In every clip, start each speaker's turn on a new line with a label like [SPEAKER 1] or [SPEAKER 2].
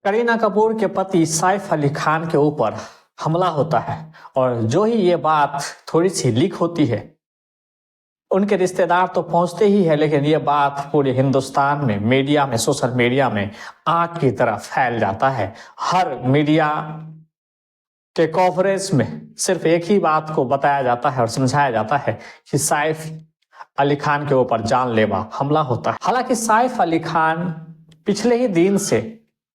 [SPEAKER 1] करीना कपूर के पति सैफ अली खान के ऊपर हमला होता है और जो ही ये बात थोड़ी सी लीक होती है, उनके रिश्तेदार तो पहुंचते ही है, लेकिन ये बात पूरे हिंदुस्तान में मीडिया में, सोशल मीडिया में आग की तरह फैल जाता है। हर मीडिया के कवरेज में सिर्फ एक ही बात को बताया जाता है और समझाया जाता है कि सैफ अली खान के ऊपर जानलेवा हमला होता है। हालांकि सैफ अली खान पिछले ही दिन से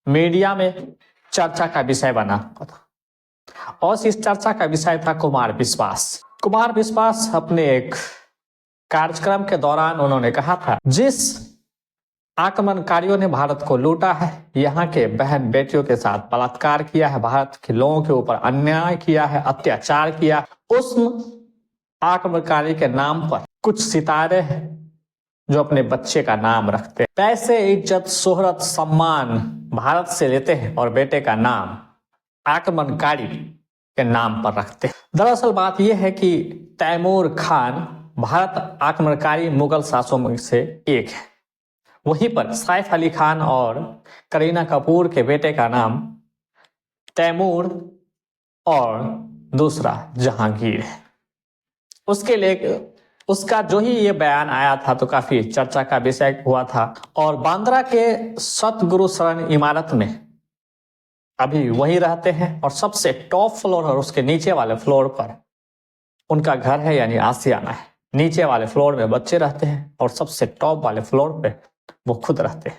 [SPEAKER 1] मीडिया में चर्चा का विषय बना हुआ था और इस चर्चा का विषय था कुमार विश्वास। कुमार विश्वास अपने एक कार्यक्रम के दौरान उन्होंने कहा था, जिस आक्रमणकारियों ने भारत को लूटा है, यहाँ के बहन बेटियों के साथ बलात्कार किया है, भारत के लोगों के ऊपर अन्याय किया है, अत्याचार किया, उस आक्रमणकारी के नाम पर कुछ सितारे हैं जो अपने बच्चे का नाम रखते हैं, पैसे, इज्जत, शोहरत, सम्मान भारत से लेते हैं और बेटे का नाम आक्रमणकारी के नाम पर रखते हैं। दरअसल बात यह है कि तैमूर खान भारत आक्रमणकारी मुगल शासकों में से एक है। वहीं पर सैफ अली खान और करीना कपूर के बेटे का नाम तैमूर और दूसरा जहांगीर है। उसके लिए उसका जो ही ये बयान आया था तो काफी चर्चा का विषय हुआ था और बांद्रा के सतगुरु शरण इमारत में अभी वही रहते हैं और सबसे टॉप फ्लोर और उसके नीचे वाले फ्लोर पर उनका घर है, यानी आशियाना है। नीचे वाले फ्लोर में बच्चे रहते हैं और सबसे टॉप वाले फ्लोर पे वो खुद रहते हैं।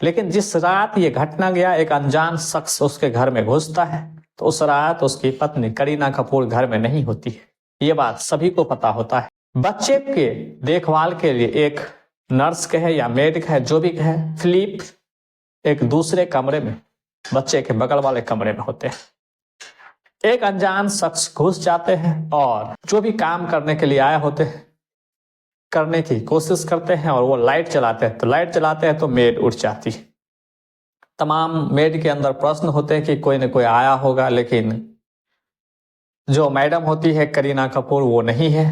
[SPEAKER 1] लेकिन जिस रात ये घटना गया, एक अनजान शख्स उसके घर में घुसता है, तो उस रात उसकी पत्नी करीना कपूर घर में नहीं होती है। ये बात सभी को पता होता है। बच्चे के देखभाल के लिए एक नर्स कहे या मेड कहे, जो भी कहे, फिलिप एक दूसरे कमरे में, बच्चे के बगल वाले कमरे में होते हैं। एक अनजान शख्स घुस जाते हैं और जो भी काम करने के लिए आए होते हैं करने की कोशिश करते हैं और वो लाइट चलाते हैं, तो लाइट चलाते हैं तो मेड उठ जाती है। तमाम मेड के अंदर प्रश्न होते हैं कि कोई न कोई आया होगा, लेकिन जो मैडम होती है करीना कपूर वो नहीं है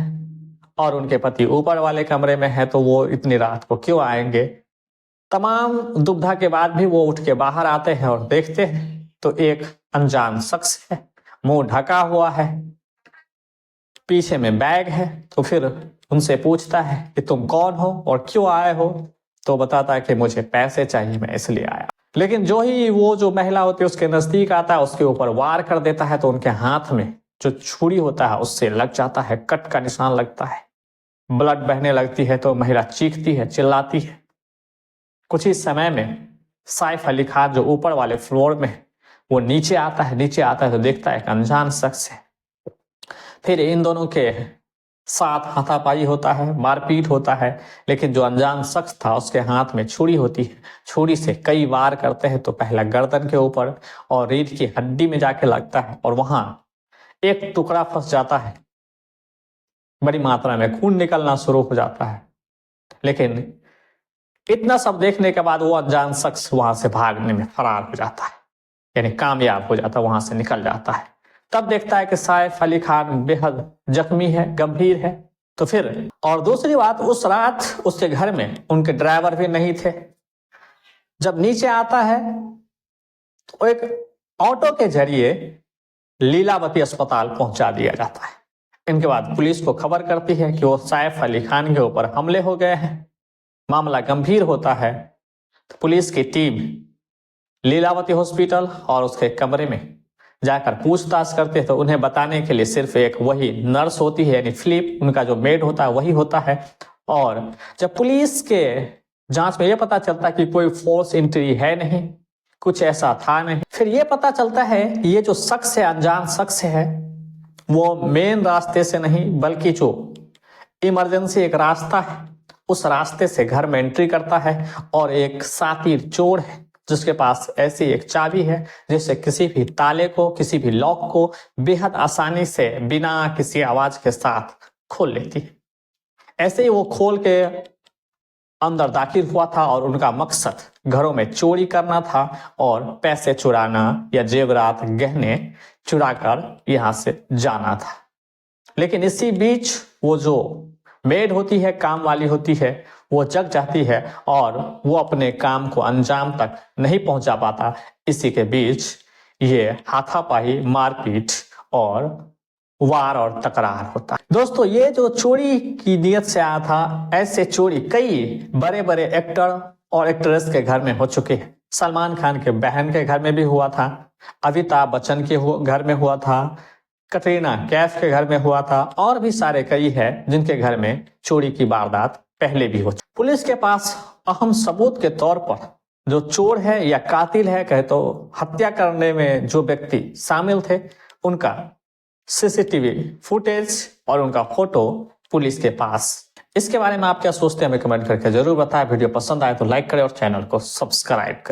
[SPEAKER 1] और उनके पति ऊपर वाले कमरे में है, तो वो इतनी रात को क्यों आएंगे। तमाम दुविधा के बाद भी वो उठ के बाहर आते हैं और देखते हैं तो एक अनजान शख्स है, मुंह ढका हुआ है, पीछे में बैग है। तो फिर उनसे पूछता है कि तुम कौन हो और क्यों आए हो, तो बताता है कि मुझे पैसे चाहिए, मैं इसलिए आया। लेकिन जो ही वो जो महिला होती है उसके नजदीक आता है, उसके ऊपर वार कर देता है, तो उनके हाथ में जो छुरी होता है उससे लग जाता है, कट का निशान लगता है, ब्लड बहने लगती है। तो महिला चीखती है, चिल्लाती है। कुछ ही समय में सैफ अली खान जो ऊपर वाले फ्लोर में, वो नीचे आता है। नीचे आता है तो देखता है एक अनजान शख्स है। फिर इन दोनों के साथ हाथापाई होता है, मारपीट होता है, लेकिन जो अनजान शख्स था उसके हाथ में छुरी होती है। छुरी से कई वार करते हैं, तो पहला गर्दन के ऊपर और रीढ़ की हड्डी में जाके लगता है और वहां एक टुकड़ा फंस जाता है, बड़ी मात्रा में खून निकलना शुरू हो जाता है। लेकिन इतना सब देखने के बाद वो अनजान शख्स वहां से भागने में फरार हो जाता है, यानी कामयाब हो जाता है, वहां से निकल जाता है। तब देखता है कि सैफ अली खान बेहद जख्मी है, गंभीर है। तो फिर और दूसरी बात, उस रात उसके घर में उनके ड्राइवर भी नहीं थे। जब नीचे आता है तो एक ऑटो के जरिए लीलावती अस्पताल पहुंचा दिया जाता है। इनके बाद पुलिस को खबर करती है कि वो सैफ अली खान के ऊपर हमले हो गए हैं, मामला गंभीर होता है। तो पुलिस की टीम लीलावती हॉस्पिटल और उसके कमरे में जाकर पूछताछ करते हैं, तो उन्हें बताने के लिए सिर्फ एक वही नर्स होती है, यानी फिलिप, उनका जो मेड होता है वही होता है। और जब पुलिस के जांच में यह पता चलता है कि कोई फोर्स एंट्री है नहीं, कुछ ऐसा था नहीं, फिर यह पता चलता है कि ये जो शख्स है, अनजान शख्स है, वो मेन रास्ते से नहीं बल्कि जो इमरजेंसी एक रास्ता है, उस रास्ते से घर में एंट्री करता है और एक शातिर चोर है जिसके पास ऐसी एक चाबी है जिससे किसी भी ताले को, किसी भी लॉक को बेहद आसानी से बिना किसी आवाज के साथ खोल लेती है। ऐसे ही वो खोल के अंदर दाखिल हुआ था और उनका मकसद घरों में चोरी करना था और पैसे चुराना या जेवरात, गहने चुरा कर यहां से जाना था। लेकिन इसी बीच वो जो मेड होती है, काम वाली होती है, वो जग जाती है और वो अपने काम को अंजाम तक नहीं पहुंचा पाता। इसी के बीच ये हाथापाई, मारपीट और वार और तकरार होता है। दोस्तों, ये जो चोरी की नीयत से आया था, ऐसे चोरी कई बड़े बड़े एक्टर और एक्ट्रेस के घर में हो चुके हैं। सलमान खान के बहन के घर में भी हुआ था, अमिताभ बच्चन के घर में हुआ था, कटरीना कैफ के घर में हुआ था, और भी सारे कई है जिनके घर में चोरी की वारदात पहले भी हो चुकी। पुलिस के पास अहम सबूत के तौर पर जो चोर है या कातिल है, कहे तो हत्या करने में जो व्यक्ति शामिल थे, उनका सीसीटीवी फुटेज और उनका फोटो पुलिस के पास। इसके बारे में आप क्या सोचते हैं हमें कमेंट करके जरूर बताएं। वीडियो पसंद आए तो लाइक करें और चैनल को सब्सक्राइब करें।